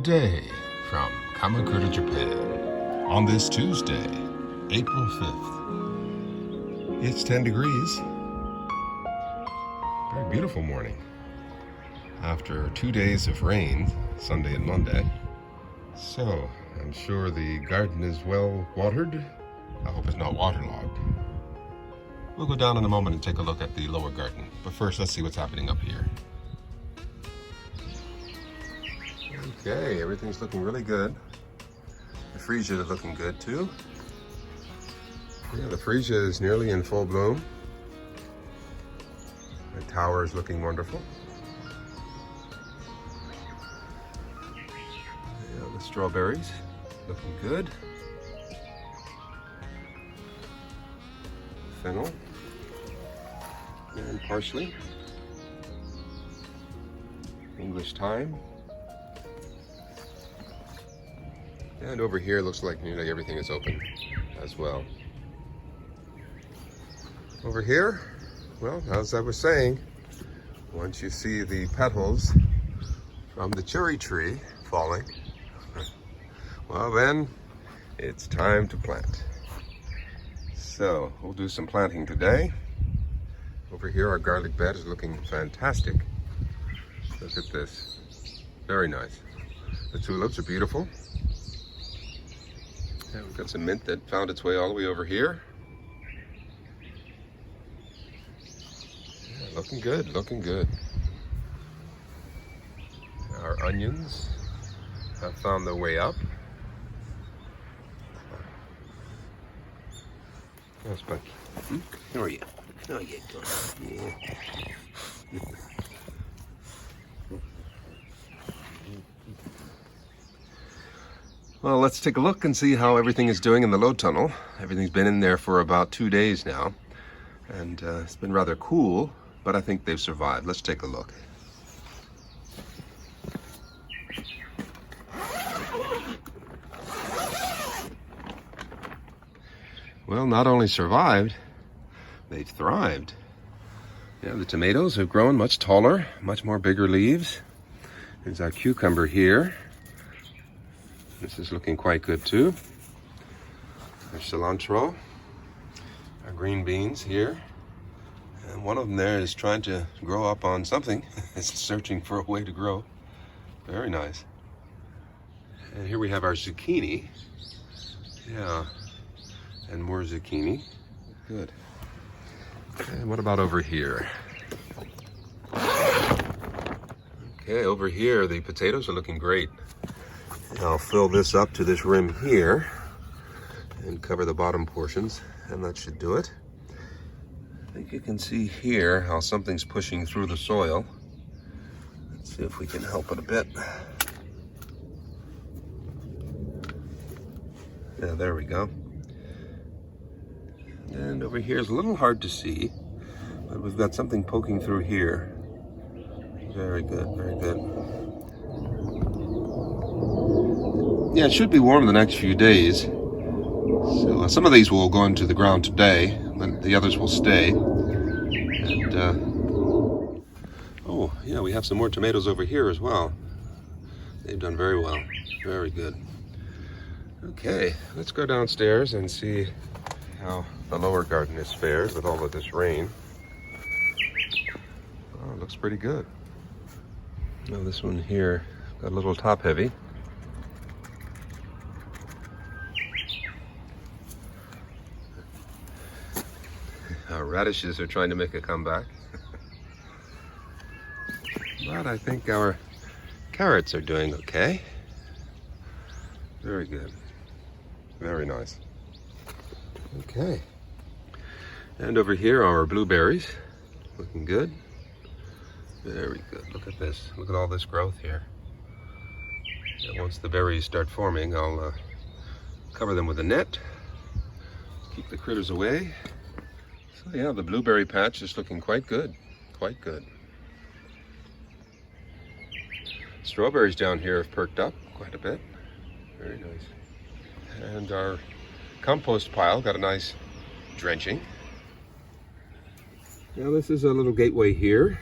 Good day from Kamakura, Japan. On this Tuesday, April 5th. It's 10 degrees. Very beautiful morning. After 2 days of rain, Sunday and Monday. So, I'm sure the garden is well watered. I hope it's not waterlogged. We'll go down in a moment and take a look at the lower garden. But first, let's see what's happening up here. Okay, everything's looking really good. The freesia is looking good too. Yeah, the freesia is nearly in full bloom. The tower is looking wonderful. Yeah, the strawberries looking good. Fennel and parsley. English thyme. And over here looks like nearly everything is open as well. Over here, well, as I was saying, once you see the petals from the cherry tree falling, well then, it's time to plant. So, we'll do some planting today. Over here, our garlic bed is looking fantastic. Look at this. Very nice. The tulips are beautiful. And we've got some mint that found its way all the way over here. Yeah, looking good, looking good. Our onions have found their way up. Oh, Spunky. How are you? How are you doing? Yeah. Well, let's take a look and see how everything is doing in the low tunnel. Everything's been in there for about 2 days now. And it's been rather cool, but I think they've survived. Let's take a look. Well, not only survived, they've thrived. Yeah, the tomatoes have grown much taller, much more bigger leaves. There's our cucumber here. This is looking quite good too. There's cilantro, our green beans here. And one of them there is trying to grow up on something. It's searching for a way to grow. Very nice. And here we have our zucchini. Yeah, and more zucchini. Good. And what about over here? Okay, over here the potatoes are looking great. I'll fill this up to this rim here and cover the bottom portions, and that should do it. I think you can see here how something's pushing through the soil. Let's see if we can help it a bit. Yeah, there we go. And over here is a little hard to see, but we've got something poking through here. Very good, very good. Yeah, it should be warm the next few days. So some of these will go into the ground today, but the others will stay. And oh, yeah, we have some more tomatoes over here as well. They've done very well. Very good. Okay, let's go downstairs and see how the lower garden is fared with all of this rain. Oh, it looks pretty good. Now this one here got a little top heavy. Our radishes are trying to make a comeback. But I think our carrots are doing okay. Very good. Very nice. Okay. And over here are our blueberries. Looking good. Very good. Look at this. Look at all this growth here. And once the berries start forming, I'll cover them with a net. Keep the critters away. So yeah, the blueberry patch is looking quite good. Quite good. Strawberries down here have perked up quite a bit. Very nice. And our compost pile got a nice drenching. Now this is a little gateway here,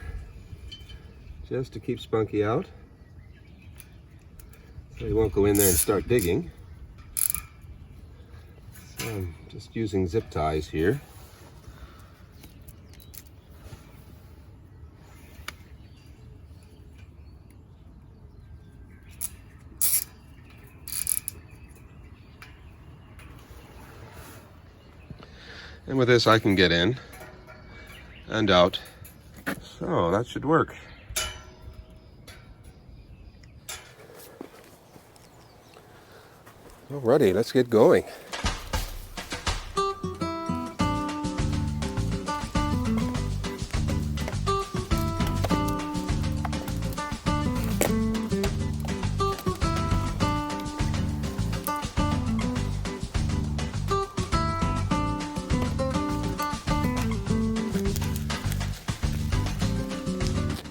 just to keep Spunky out. They won't go in there and start digging. So I'm just using zip ties here. And with this I can get in and out. So that should work. Alrighty, let's get going.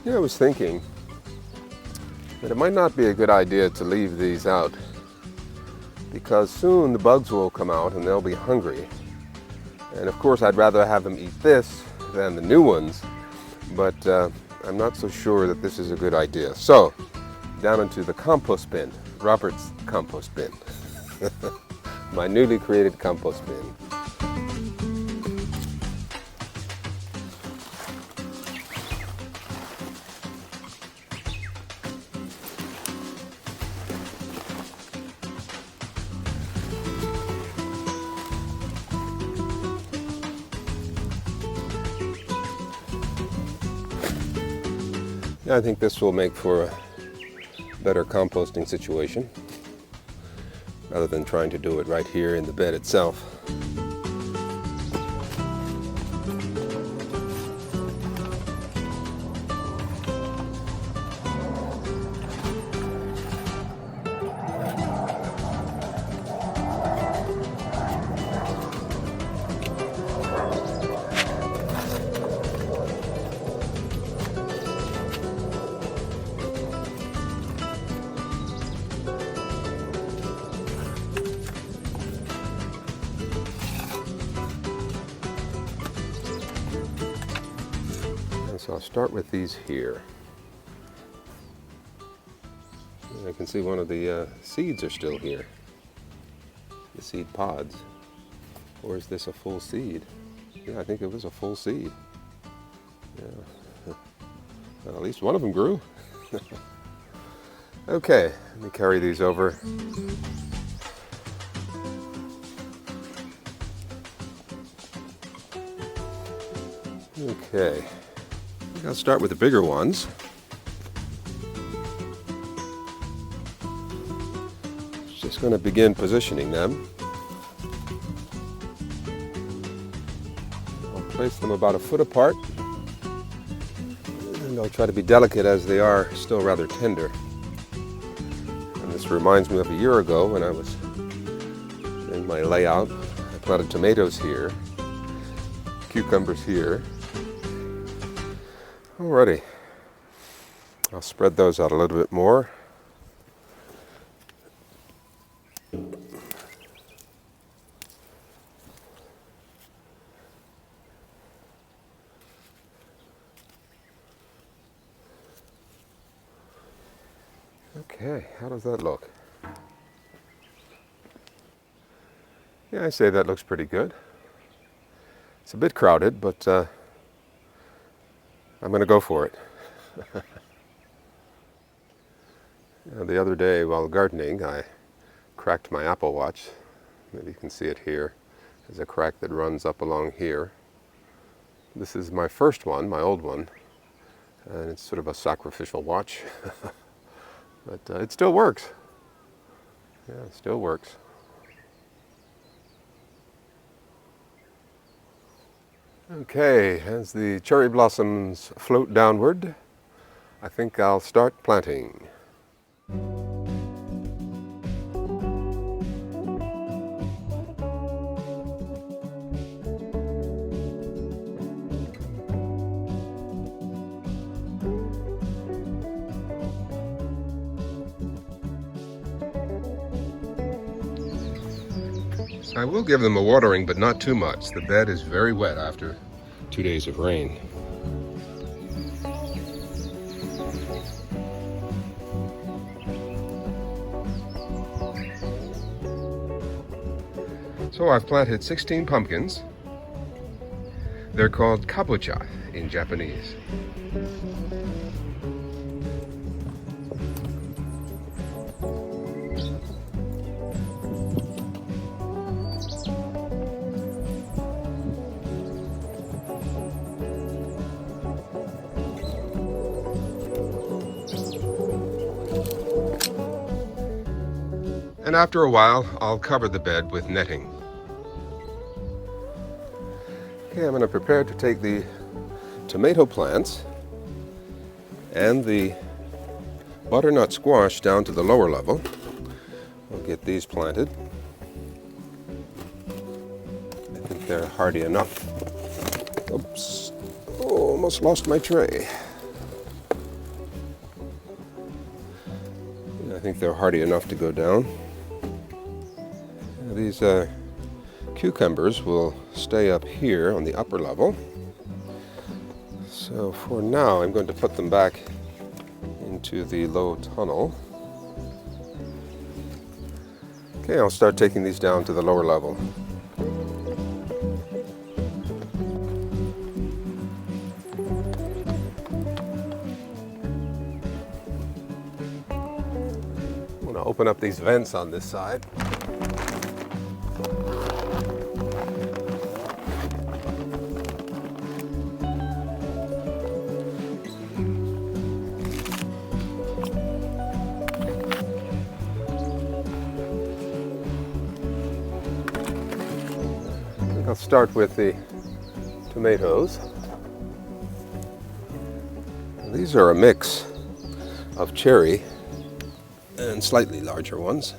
I was thinking that it might not be a good idea to leave these out, because soon the bugs will come out and they'll be hungry. And of course I'd rather have them eat this than the new ones, but I'm not so sure that this is a good idea. So down into the compost bin, Robert's compost bin. My newly created compost bin. I think this will make for a better composting situation rather than trying to do it right here in the bed itself. So I'll start with these here. And I can see one of the seeds are still here. The seed pods. Or is this a full seed? Yeah, I think it was a full seed. Yeah. Well, at least one of them grew. Okay, let me carry these over. Okay. I'll start with the bigger ones. Just going to begin positioning them. I'll place them about a foot apart. And I'll try to be delicate as they are still rather tender. And this reminds me of a year ago when I was in my layout. I planted tomatoes here, cucumbers here. Alrighty, I'll spread those out a little bit more. Okay, how does that look? Yeah, I say that looks pretty good. It's a bit crowded, but I'm going to go for it. The other day while gardening, I cracked my Apple Watch. Maybe you can see it here. There's a crack that runs up along here. This is my first one, my old one, and it's sort of a sacrificial watch. But it still works. Yeah, it still works. Okay, as the cherry blossoms float downward, I think I'll start planting. I will give them a watering, but not too much. The bed is very wet after 2 days of rain. So I've planted 16 pumpkins. They're called kabocha in Japanese. And after a while, I'll cover the bed with netting. Okay, I'm going to prepare to take the tomato plants and the butternut squash down to the lower level. We'll get these planted. I think they're hardy enough. Oops, oh, almost lost my tray. I think they're hardy enough to go down. These cucumbers will stay up here on the upper level. So for now, I'm going to put them back into the low tunnel. Okay, I'll start taking these down to the lower level. I'm going to open up these vents on this side. I'll start with the tomatoes. These are a mix of cherry and slightly larger ones.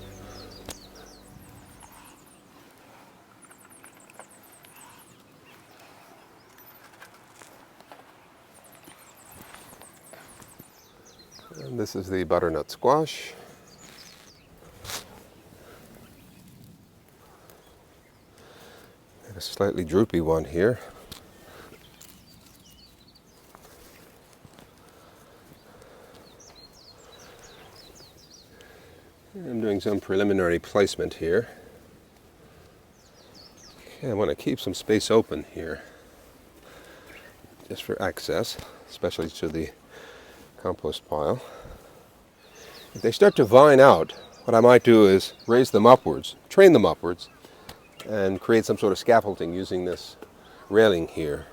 And this is the butternut squash. And a slightly droopy one here. I'm doing some preliminary placement here. Okay, I want to keep some space open here just for access, especially to the compost pile. If they start to vine out, what I might do is raise them upwards, train them upwards, and create some sort of scaffolding using this railing here.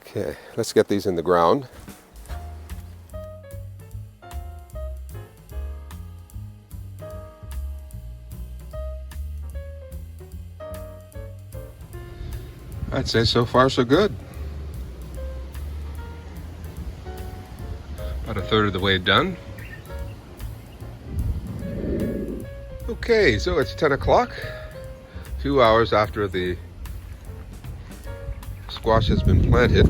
Okay, let's get these in the ground. I'd say so far so good. About a third of the way done. Okay, so it's 10 o'clock, 2 hours after the squash has been planted.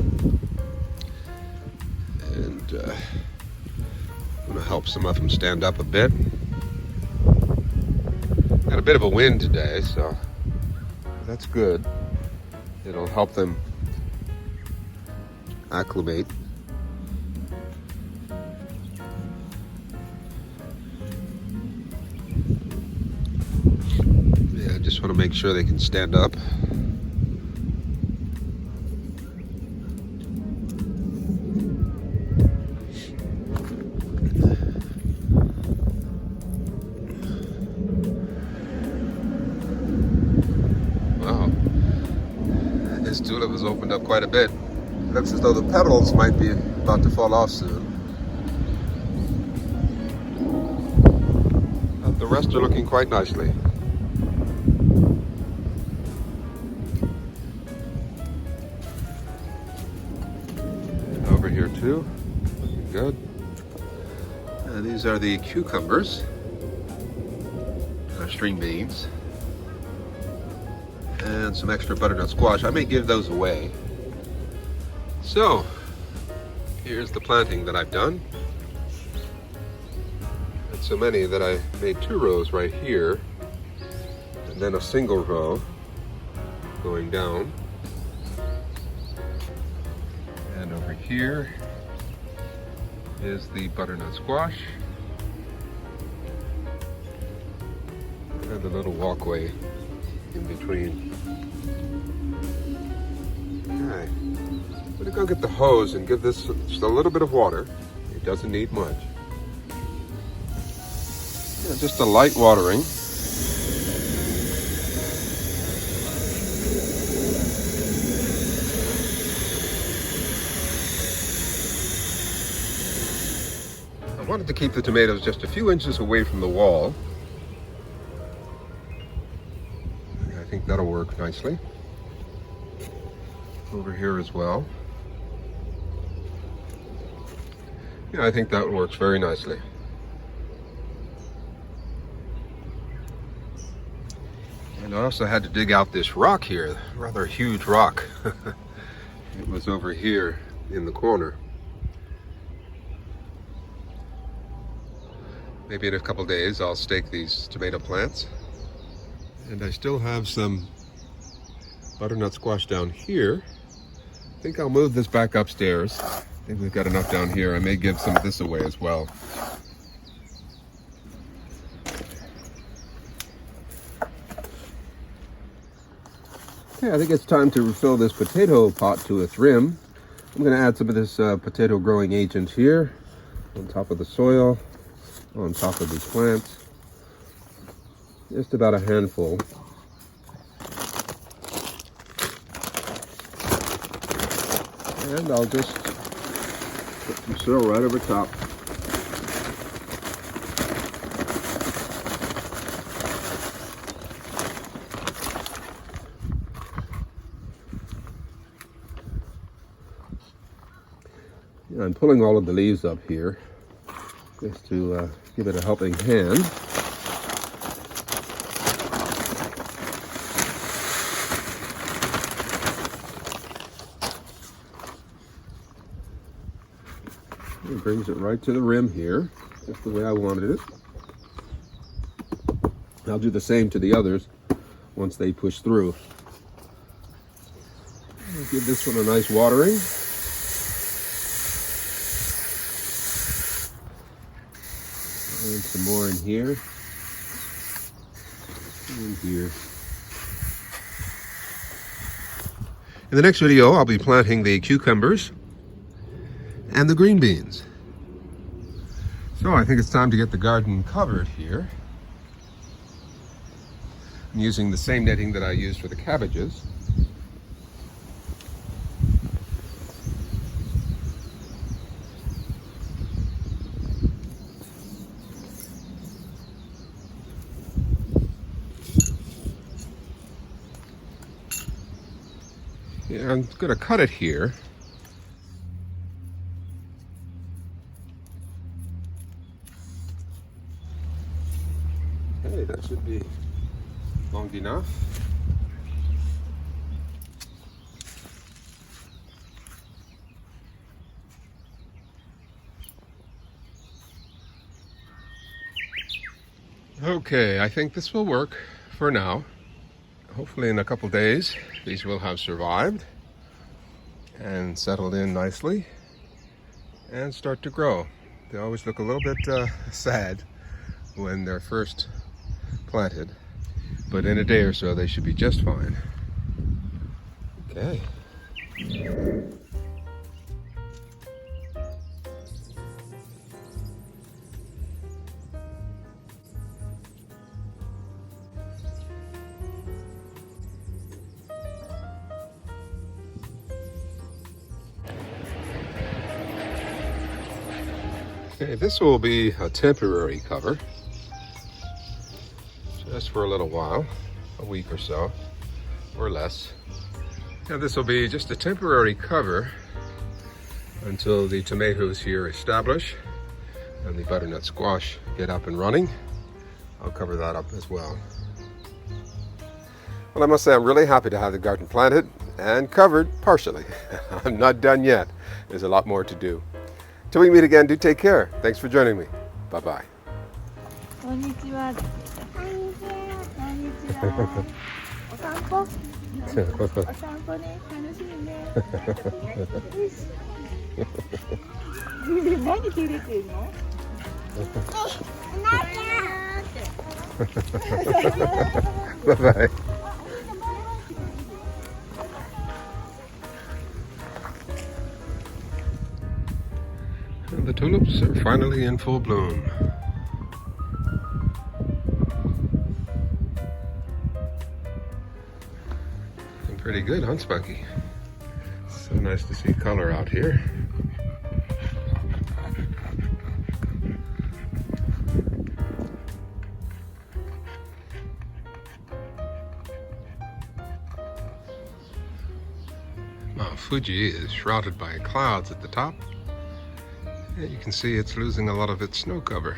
And I'm going to help some of them stand up a bit. Got a bit of a wind today, so that's good. It'll help them acclimate. Yeah, I just want to make sure they can stand up. Wow. This tulip has opened up quite a bit. Looks as though the petals might be about to fall off soon. But the rest are looking quite nicely. And over here too, looking good. And these are the cucumbers, string beans, and some extra butternut squash. I may give those away. So, here's the planting that I've done. And so many that I made 2 rows right here, and then a single row going down. And over here is the butternut squash. And the little walkway in between. Okay. I'm going to go get the hose and give this just a little bit of water. It doesn't need much. Yeah, just a light watering. I wanted to keep the tomatoes just a few inches away from the wall. I think that'll work nicely. Over here as well. Yeah, I think that works very nicely. And I also had to dig out this rock here, rather huge rock. It was over here in the corner. Maybe in a couple days I'll stake these tomato plants. And I still have some butternut squash down here. I think I'll move this back upstairs. I think we've got enough down here. I may give some of this away as well. Okay, I think it's time to refill this potato pot to its rim. I'm going to add some of this potato growing agent here on top of the soil, on top of these plants. Just about a handful. And I'll just put some soil right over top. Yeah, I'm pulling all of the leaves up here just to give it a helping hand. It brings it right to the rim here, just the way I wanted it. I'll do the same to the others once they push through. I'll give this one a nice watering. And some more in here. And here. In the next video, I'll be planting the cucumbers and the green beans. So I think it's time to get the garden covered here. I'm using the same netting that I used for the cabbages. Yeah, I'm going to cut it here. Okay, that should be long enough. Okay, I think this will work for now. Hopefully in a couple days these will have survived and settled in nicely and start to grow. They always look a little bit sad when they're first planted, but in a day or so they should be just fine. Okay. Okay, this will be a temporary cover, just for a little while, a week or so, or less. And this will be just a temporary cover until the tomatoes here establish and the butternut squash get up and running. I'll cover that up as well. Well, I must say I'm really happy to have the garden planted and covered partially. I'm not done yet. There's a lot more to do. Till we meet again, do take care. Thanks for joining me. Bye-bye. こんにちは。こんにちは。お散歩。お散歩ね、楽しいね。何照れてるの？Bye-bye. Tulips are finally in full bloom. Looking pretty good, huh, Spunky? So nice to see color out here. Mount Fuji is shrouded by clouds at the top. And you can see it's losing a lot of its snow cover.